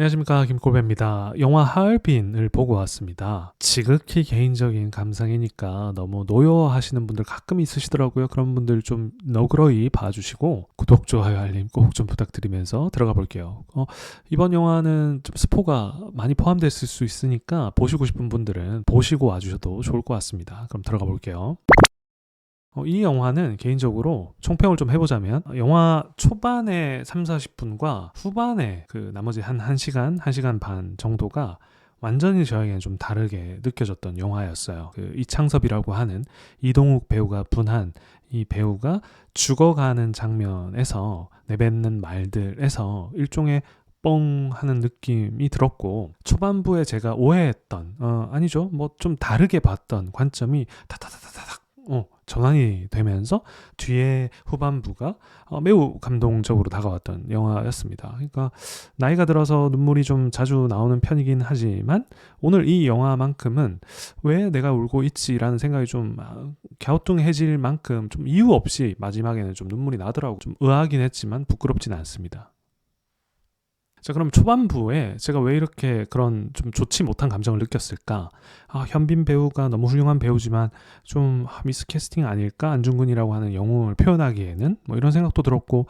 안녕하십니까, 김골배입니다. 영화 하얼빈을 보고 왔습니다. 지극히 개인적인 감상이니까 너무 노여워하시는 분들 가끔 있으시더라고요. 그런 분들 좀 너그러이 봐주시고 구독, 좋아요, 알림 꼭 좀 부탁드리면서 들어가 볼게요. 이번 영화는 좀 스포가 많이 포함됐을 수 있으니까 보시고 싶은 분들은 보시고 와주셔도 좋을 것 같습니다. 그럼 들어가 볼게요. 이 영화는 개인적으로 총평을 좀 해보자면 영화 초반에 3, 40분과 후반에 그 나머지 한 1시간, 1시간 반 정도가 완전히 저에게는 좀 다르게 느껴졌던 영화였어요. 그 이창섭이라고 하는 이동욱 배우가 분한 이 배우가 죽어가는 장면에서 내뱉는 말들에서 일종의 뻥 하는 느낌이 들었고, 초반부에 제가 오해했던 아니죠, 뭐 좀 다르게 봤던 관점이 타타타타닥 전환이 되면서 뒤에 후반부가 매우 감동적으로 다가왔던 영화였습니다. 그러니까 나이가 들어서 눈물이 좀 자주 나오는 편이긴 하지만 오늘 이 영화만큼은 왜 내가 울고 있지라는 생각이 좀 갸우뚱해질 만큼 좀 이유 없이 마지막에는 좀 눈물이 나더라고. 좀 의아하긴 했지만 부끄럽진 않습니다. 자, 그럼 초반부에 제가 왜 이렇게 그런 좀 좋지 못한 감정을 느꼈을까? 현빈 배우가 너무 훌륭한 배우지만 좀 미스캐스팅 아닐까? 안중근이라고 하는 영웅을 표현하기에는 뭐 이런 생각도 들었고,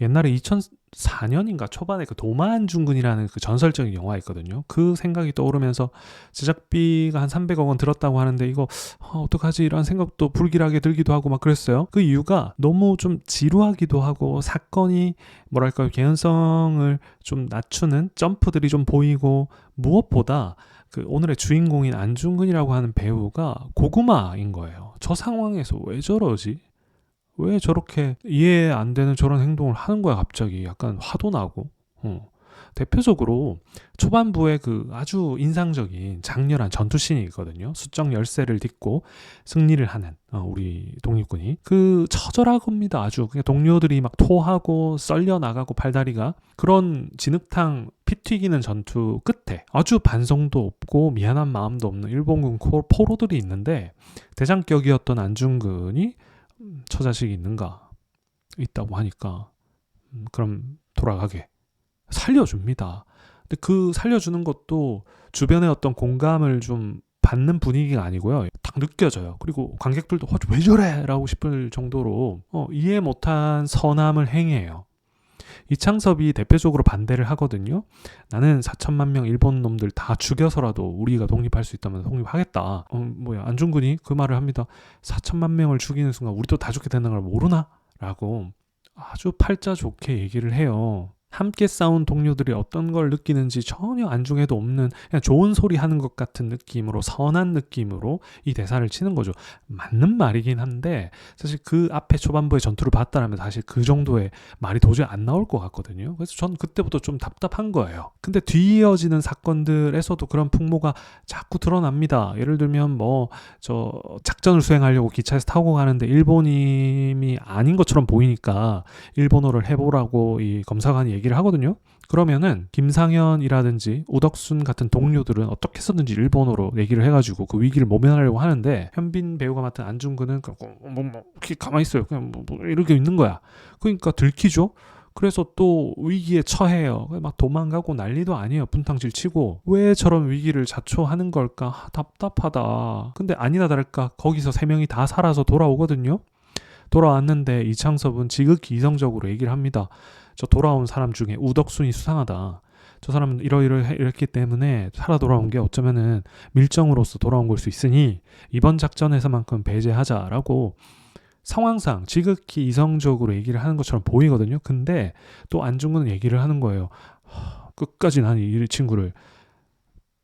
옛날에 2004년인가 초반에 그 도마 안중근이라는 그 전설적인 영화 있거든요. 그 생각이 떠오르면서 제작비가 한 300억 원 들었다고 하는데 이거 어떡하지? 이런 생각도 불길하게 들기도 하고 막 그랬어요. 그 이유가 너무 좀 지루하기도 하고 사건이 뭐랄까요, 개연성을 좀 낮추는 점프들이 좀 보이고, 무엇보다 그 오늘의 주인공인 안중근이라고 하는 배우가 고구마인 거예요. 저 상황에서 왜 저러지? 왜 저렇게 이해 안 되는 저런 행동을 하는 거야 갑자기. 약간 화도 나고. 대표적으로 초반부에 그 아주 인상적인 장렬한 전투씬이 있거든요. 수정 열쇠를 딛고 승리를 하는 우리 독립군이 그 처절하겁니다. 아주 그냥 동료들이 막 토하고 썰려 나가고 팔다리가, 그런 진흙탕 피 튀기는 전투 끝에 아주 반성도 없고 미안한 마음도 없는 일본군 포로들이 있는데, 대장격이었던 안중근이 처자식이 있는가, 있다고 하니까 그럼 돌아가게 살려줍니다. 근데 그 살려주는 것도 주변의 어떤 공감을 좀 받는 분위기가 아니고요. 딱 느껴져요. 그리고 관객들도 왜 저래? 라고 싶을 정도로 이해 못한 선함을 행해요. 이창섭이 대표적으로 반대를 하거든요. 나는 4천만 명 일본 놈들 다 죽여서라도 우리가 독립할 수 있다면 독립하겠다. 안중근이 그 말을 합니다. 4천만 명을 죽이는 순간 우리도 다 죽게 되는 걸 모르나? 라고 아주 팔자 좋게 얘기를 해요. 함께 싸운 동료들이 어떤 걸 느끼는지 전혀 안중에도 없는 그냥 좋은 소리 하는 것 같은 느낌으로, 선한 느낌으로 이 대사를 치는 거죠. 맞는 말이긴 한데 사실 그 앞에 초반부의 전투를 봤다라면 사실 그 정도의 말이 도저히 안 나올 것 같거든요. 그래서 전 그때부터 좀 답답한 거예요. 근데 뒤이어지는 사건들에서도 그런 풍모가 자꾸 드러납니다. 예를 들면 저 작전을 수행하려고 기차에서 타고 가는데 일본인이 아닌 것처럼 보이니까 일본어를 해보라고 이 검사관이 얘기를 하거든요. 그러면은 김상현이라든지 우덕순 같은 동료들은 어떻게 했었는지 일본어로 얘기를 해가지고 그 위기를 모면하려고 하는데, 현빈 배우가 맡은 안중근은 가만히 있어요. 그냥 이렇게 있는 거야. 그러니까 들키죠. 그래서 또 위기에 처해요. 막 도망가고 난리도 아니에요. 분탕질 치고. 왜 저런 위기를 자초하는 걸까? 답답하다. 근데 아니나 다를까 거기서 3명이 다 살아서 돌아오거든요. 돌아왔는데 이창섭은 지극히 이성적으로 얘기를 합니다. 저 돌아온 사람 중에 우덕순이 수상하다. 저 사람은 이렇기 때문에 살아 돌아온 게 어쩌면은 밀정으로서 돌아온 걸 수 있으니 이번 작전에서만큼 배제하자라고 상황상 지극히 이성적으로 얘기를 하는 것처럼 보이거든요. 근데 또 안중근은 얘기를 하는 거예요. 끝까지 난 이 친구를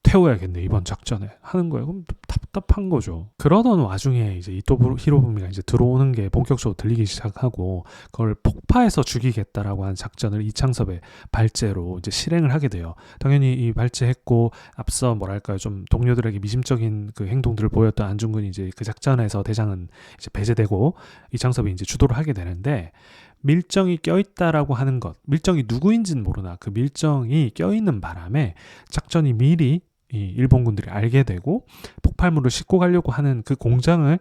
태워야겠네 이번 작전에 하는 거예요. 그럼 답답한 거죠. 그러던 와중에 이제 이토 히로부미가 이제 들어오는 게 본격적으로 들리기 시작하고, 그걸 폭파해서 죽이겠다라고 하는 작전을 이창섭의 발제로 이제 실행을 하게 돼요. 당연히 이 발제했고 앞서 뭐랄까요, 좀 동료들에게 미심적인 그 행동들을 보였던 안중근이 이제 그 작전에서 대장은 이제 배제되고 이창섭이 이제 주도를 하게 되는데, 밀정이 껴있다라고 하는 것, 밀정이 누구인지는 모르나 그 밀정이 껴있는 바람에 작전이 미리 이 일본군들이 알게 되고 폭발물을 싣고 가려고 하는 그 공장을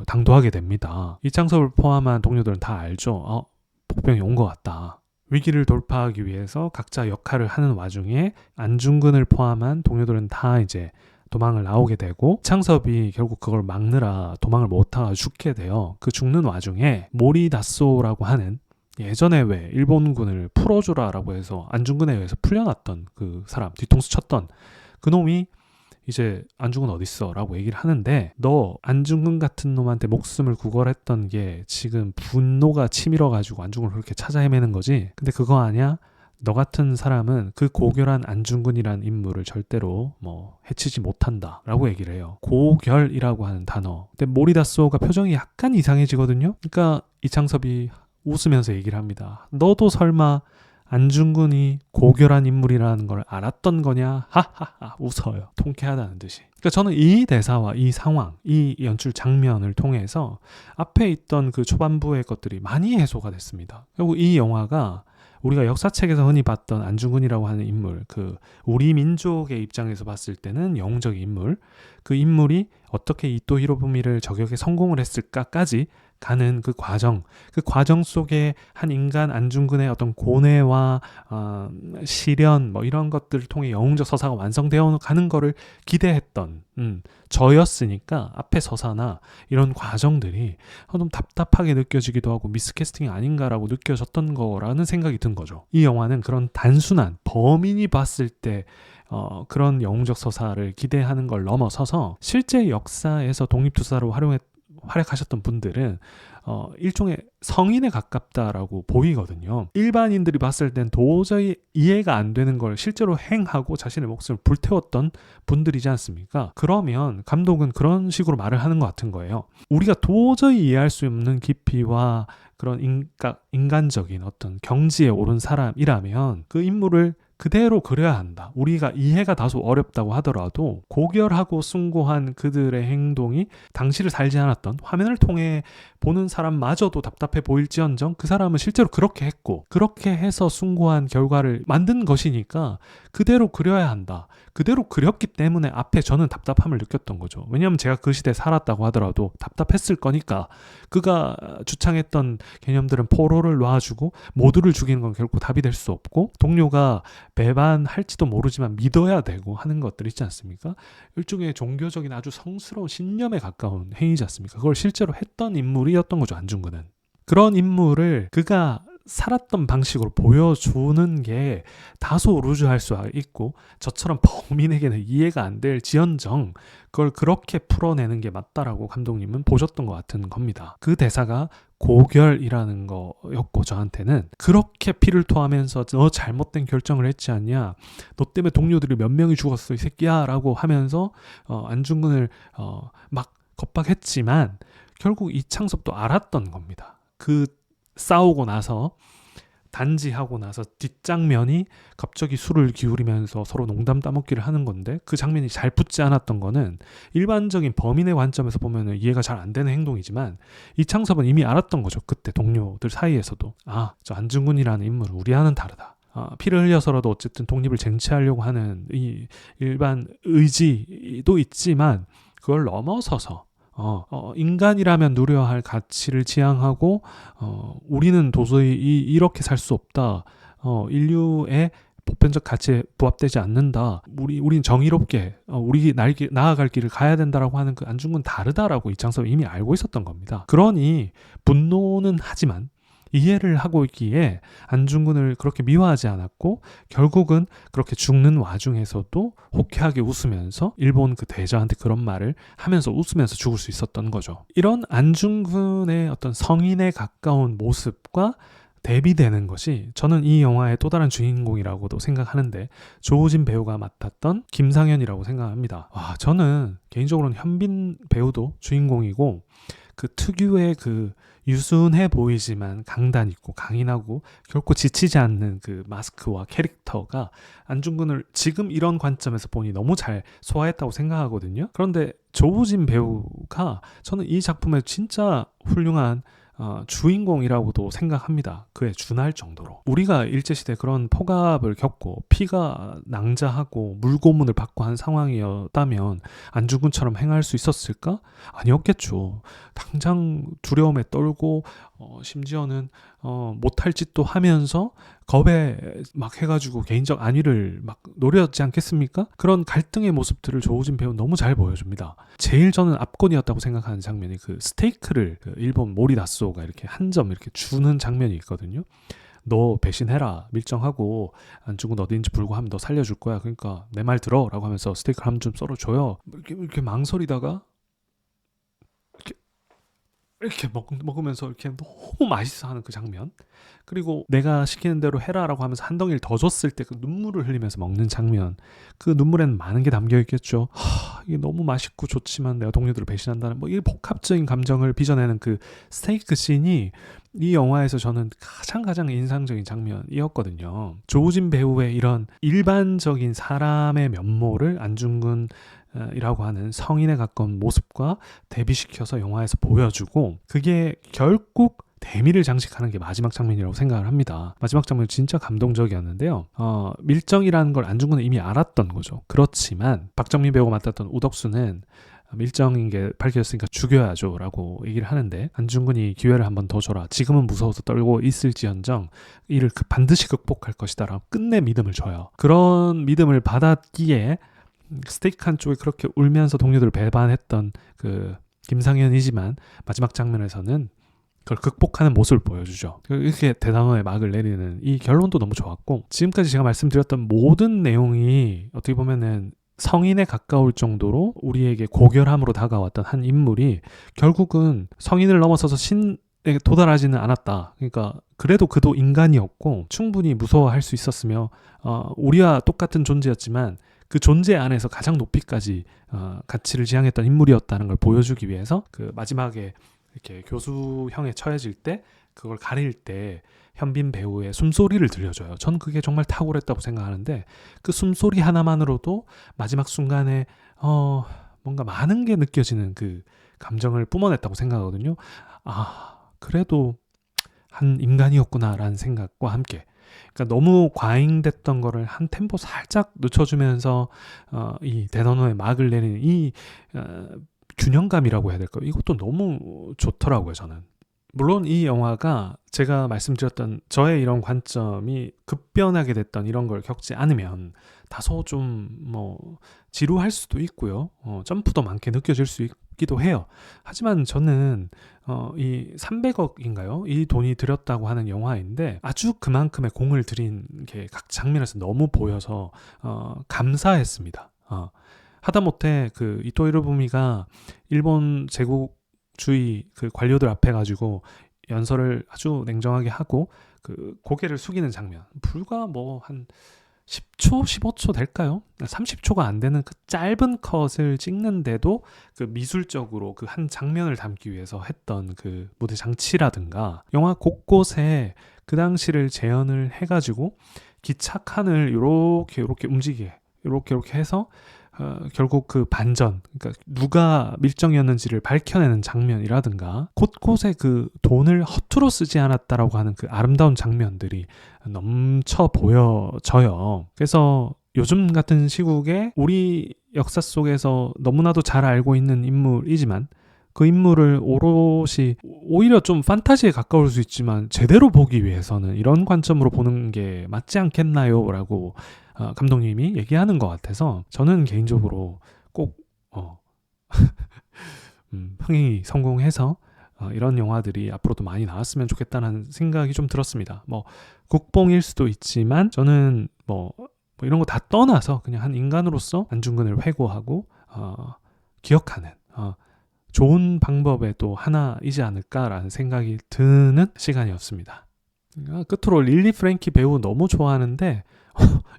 당도하게 됩니다. 이창섭을 포함한 동료들은 다 알죠. 복병이 온 것 같다. 위기를 돌파하기 위해서 각자 역할을 하는 와중에 안중근을 포함한 동료들은 다 이제 도망을 나오게 되고 창섭이 결국 그걸 막느라 도망을 못하고 죽게 돼요. 그 죽는 와중에 모리다쏘라고 하는 예전에 왜 일본군을 풀어주라라고 해서 안중근에 의해서 풀려났던 그 사람, 뒤통수 쳤던 그 놈이 이제 안중근 어딨어? 라고 얘기를 하는데 너 안중근 같은 놈한테 목숨을 구걸했던 게 지금 분노가 치밀어가지고 안중근을 그렇게 찾아 헤매는 거지? 근데 그거 아니야? 너 같은 사람은 그 고결한 안중근이란 인물을 절대로 뭐 해치지 못한다 라고 얘기를 해요. 고결이라고 하는 단어. 근데 모리다쏘가 표정이 약간 이상해지거든요. 그러니까 이창섭이 웃으면서 얘기를 합니다. 너도 설마 안중근이 고결한 인물이라는 걸 알았던 거냐? 하하하 웃어요. 통쾌하다는 듯이. 그러니까 저는 이 대사와 이 상황, 이 연출 장면을 통해서 앞에 있던 그 초반부의 것들이 많이 해소가 됐습니다. 그리고 이 영화가 우리가 역사책에서 흔히 봤던 안중근이라고 하는 인물, 그 우리 민족의 입장에서 봤을 때는 영웅적인 인물, 그 인물이 어떻게 이토 히로부미를 저격에 성공을 했을까까지 가는 그 과정 속에 한 인간 안중근의 어떤 고뇌와 시련 뭐 이런 것들을 통해 영웅적 서사가 완성되어 가는 거를 기대했던 저였으니까 앞에 서사나 이런 과정들이 좀 답답하게 느껴지기도 하고 미스캐스팅이 아닌가라고 느껴졌던 거라는 생각이 든 거죠. 이 영화는 그런 단순한 범인이 봤을 때 그런 영웅적 서사를 기대하는 걸 넘어서서 실제 역사에서 독립투사로 활약하셨던 분들은 일종의 성인에 가깝다라고 보이거든요. 일반인들이 봤을 땐 도저히 이해가 안 되는 걸 실제로 행하고 자신의 목숨을 불태웠던 분들이지 않습니까? 그러면 감독은 그런 식으로 말을 하는 것 같은 거예요. 우리가 도저히 이해할 수 없는 깊이와 그런 인간적인 어떤 경지에 오른 사람이라면 그 인물을 그대로 그려야 한다. 우리가 이해가 다소 어렵다고 하더라도 고결하고 숭고한 그들의 행동이 당시를 살지 않았던 화면을 통해 보는 사람마저도 답답해 보일지언정 그 사람은 실제로 그렇게 했고 그렇게 해서 숭고한 결과를 만든 것이니까 그대로 그려야 한다. 그대로 그렸기 때문에 앞에 저는 답답함을 느꼈던 거죠. 왜냐하면 제가 그 시대에 살았다고 하더라도 답답했을 거니까 그가 주창했던 개념들은 포로를 놔주고 모두를 죽이는 건 결코 답이 될 수 없고 동료가 배반할지도 모르지만 믿어야 되고 하는 것들 있지 않습니까? 일종의 종교적인 아주 성스러운 신념에 가까운 행위지 않습니까? 그걸 실제로 했던 인물이었던 거죠, 안중근은. 그런 인물을 그가 살았던 방식으로 보여주는 게 다소 루즈할 수 있고 저처럼 범인에게는 이해가 안 될 지언정 그걸 그렇게 풀어내는 게 맞다라고 감독님은 보셨던 것 같은 겁니다. 그 대사가 고결이라는 거였고 저한테는 그렇게 피를 토하면서 너 잘못된 결정을 했지 않냐, 너 때문에 동료들이 몇 명이 죽었어 이 새끼야 라고 하면서 안중근을 막 겁박했지만 결국 이창섭도 알았던 겁니다. 그 싸우고 나서 단지하고 나서 뒷장면이 갑자기 술을 기울이면서 서로 농담 따먹기를 하는 건데 그 장면이 잘 붙지 않았던 거는 일반적인 범인의 관점에서 보면 이해가 잘 안 되는 행동이지만 이창섭은 이미 알았던 거죠. 그때 동료들 사이에서도 저 안중근이라는 인물은 우리와는 다르다. 피를 흘려서라도 어쨌든 독립을 쟁취하려고 하는 이 일반 의지도 있지만 그걸 넘어서서 인간이라면 누려야 할 가치를 지향하고 우리는 도저히 이렇게 살 수 없다. 인류의 보편적 가치에 부합되지 않는다. 우린 정의롭게 우리 나아갈 길을 가야 된다라고 하는 그 안중근 다르다라고 이창섭이 이미 알고 있었던 겁니다. 그러니 분노는 하지만 이해를 하고 있기에 안중근을 그렇게 미워하지 않았고 결국은 그렇게 죽는 와중에서도 호쾌하게 웃으면서 일본 그 대저한테 그런 말을 하면서 웃으면서 죽을 수 있었던 거죠. 이런 안중근의 어떤 성인에 가까운 모습과 대비되는 것이 저는 이 영화의 또 다른 주인공이라고도 생각하는데 조우진 배우가 맡았던 김상현이라고 생각합니다. 저는 개인적으로는 현빈 배우도 주인공이고 그 특유의 그 유순해 보이지만 강단 있고 강인하고 결코 지치지 않는 그 마스크와 캐릭터가 안중근을 지금 이런 관점에서 보니 너무 잘 소화했다고 생각하거든요. 그런데 조우진 배우가 저는 이 작품의 진짜 훌륭한 주인공이라고도 생각합니다. 그에 준할 정도로. 우리가 일제시대 그런 폭압을 겪고 피가 낭자하고 물고문을 받고 한 상황이었다면 안중근처럼 행할 수 있었을까? 아니었겠죠. 당장 두려움에 떨고 심지어는 못할 짓도 하면서 겁에 막 해가지고 개인적 안위를 막 노렸지 않겠습니까? 그런 갈등의 모습들을 조우진 배우 너무 잘 보여줍니다. 제일 저는 압권이었다고 생각하는 장면이 그 스테이크를 그 일본 모리다쏘가 이렇게 한 점 이렇게 주는 장면이 있거든요. 너 배신해라, 밀정하고 안 죽은 어디인지 불구하면 너 살려줄 거야, 그러니까 내 말 들어 라고 하면서 스테이크를 한 점 썰어줘요. 이렇게 망설이다가 이렇게 먹으면서 이렇게 너무 맛있어 하는 그 장면, 그리고 내가 시키는 대로 해라라고 하면서 한 덩이를 더 줬을 때 그 눈물을 흘리면서 먹는 장면, 그 눈물에는 많은 게 담겨 있겠죠. 이게 너무 맛있고 좋지만 내가 동료들을 배신한다는 이 복합적인 감정을 빚어내는 그 스테이크 씬이 이 영화에서 저는 가장 인상적인 장면이었거든요. 조우진 배우의 이런 일반적인 사람의 면모를 안중근 이라고 하는 성인에 가까운 모습과 대비시켜서 영화에서 보여주고, 그게 결국 대미를 장식하는 게 마지막 장면이라고 생각을 합니다. 마지막 장면 진짜 감동적이었는데요. 밀정이라는 걸 안중근은 이미 알았던 거죠. 그렇지만 박정민 배우가 맡았던 우덕수는 밀정인 게 밝혀졌으니까 죽여야죠 라고 얘기를 하는데, 안중근이 기회를 한번 더 줘라, 지금은 무서워서 떨고 있을지언정 이를 반드시 극복할 것이다 라고 끝내 믿음을 줘요. 그런 믿음을 받았기에 스테이크 한 쪽에 그렇게 울면서 동료들을 배반했던 그 김상현이지만 마지막 장면에서는 그걸 극복하는 모습을 보여주죠. 이렇게 대단원의 막을 내리는 이 결론도 너무 좋았고, 지금까지 제가 말씀드렸던 모든 내용이 어떻게 보면은 성인에 가까울 정도로 우리에게 고결함으로 다가왔던 한 인물이 결국은 성인을 넘어서서 신에 도달하지는 않았다. 그러니까 그래도 그도 인간이었고 충분히 무서워할 수 있었으며 우리와 똑같은 존재였지만 그 존재 안에서 가장 높이까지 가치를 지향했던 인물이었다는 걸 보여주기 위해서 그 마지막에 이렇게 교수형에 처해질 때 그걸 가릴 때 현빈 배우의 숨소리를 들려줘요. 전 그게 정말 탁월했다고 생각하는데, 그 숨소리 하나만으로도 마지막 순간에 뭔가 많은 게 느껴지는 그 감정을 뿜어냈다고 생각하거든요. 그래도 한 인간이었구나라는 생각과 함께, 그러니까 너무 과잉됐던 거를 한 템포 살짝 늦춰주면서 이 대단원의 막을 내리는 이 균형감이라고 해야 될까요? 이것도 너무 좋더라고요, 저는. 물론 이 영화가 제가 말씀드렸던 저의 이런 관점이 급변하게 됐던 이런 걸 겪지 않으면 다소 좀 지루할 수도 있고요. 점프도 많게 느껴질 수 있기도 해요. 하지만 저는 이 300억인가요? 이 돈이 들였다고 하는 영화인데 아주 그만큼의 공을 들인 게 각 장면에서 너무 보여서 감사했습니다. 하다못해 그 이토 히로부미가 일본 제국주의 그 관료들 앞에 가지고 연설을 아주 냉정하게 하고 그 고개를 숙이는 장면, 불과 한 10초, 15초 될까요? 30초가 안 되는 그 짧은 컷을 찍는데도 그 미술적으로 그 한 장면을 담기 위해서 했던 그 무대 장치라든가 영화 곳곳에 그 당시를 재현을 해가지고 기차 칸을 요렇게 움직이게 이렇게 해서 결국 그 반전, 그러니까 누가 밀정이었는지를 밝혀내는 장면이라든가 곳곳에 그 돈을 허투루 쓰지 않았다라고 하는 그 아름다운 장면들이 넘쳐 보여져요. 그래서 요즘 같은 시국에 우리 역사 속에서 너무나도 잘 알고 있는 인물이지만 그 인물을 오롯이 오히려 좀 판타지에 가까울 수 있지만 제대로 보기 위해서는 이런 관점으로 보는 게 맞지 않겠나요? 라고 감독님이 얘기하는 것 같아서 저는 개인적으로 꼭 흥행이 성공해서 이런 영화들이 앞으로도 많이 나왔으면 좋겠다는 생각이 좀 들었습니다. 국뽕일 수도 있지만 저는 이런 거 다 떠나서 그냥 한 인간으로서 안중근을 회고하고 기억하는 좋은 방법의 또 하나이지 않을까라는 생각이 드는 시간이었습니다. 끝으로 릴리 프랭키 배우 너무 좋아하는데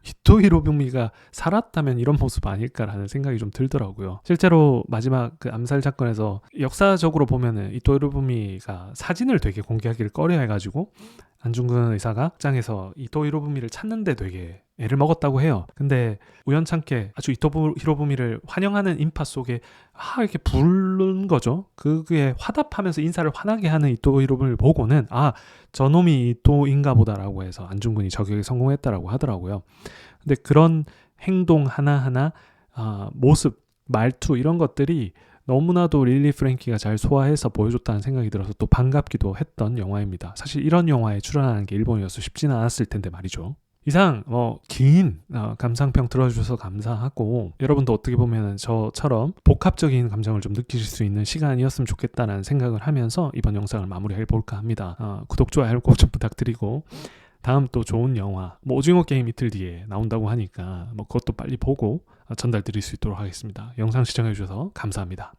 이토 히로부미가 살았다면 이런 모습 아닐까라는 생각이 좀 들더라고요. 실제로 마지막 그 암살 사건에서 역사적으로 보면은 이토 히로부미가 사진을 되게 공개하기를 꺼려해가지고 안중근 의사가 극장에서 이토 히로부미를 찾는데 되게 애를 먹었다고 해요. 근데 우연찮게 아주 이토 히로부미를 환영하는 인파 속에 이렇게 부른 거죠. 그게 화답하면서 인사를 환하게 하는 이토 히로부미를 보고는 저놈이 이토인가 보다라고 해서 안중근이 저격에 성공했다라고 하더라고요. 근데 그런 행동 하나하나 모습, 말투 이런 것들이 너무나도 릴리 프랭키가 잘 소화해서 보여줬다는 생각이 들어서 또 반갑기도 했던 영화입니다. 사실 이런 영화에 출연하는 게 일본이어서 쉽지는 않았을 텐데 말이죠. 이상 긴 감상평 들어주셔서 감사하고, 여러분도 어떻게 보면 저처럼 복합적인 감정을 좀 느끼실 수 있는 시간이었으면 좋겠다는 생각을 하면서 이번 영상을 마무리해볼까 합니다. 구독, 좋아요 꼭 좀 부탁드리고, 다음 또 좋은 영화, 오징어 게임 이틀 뒤에 나온다고 하니까 그것도 빨리 보고 전달드릴 수 있도록 하겠습니다. 영상 시청해주셔서 감사합니다.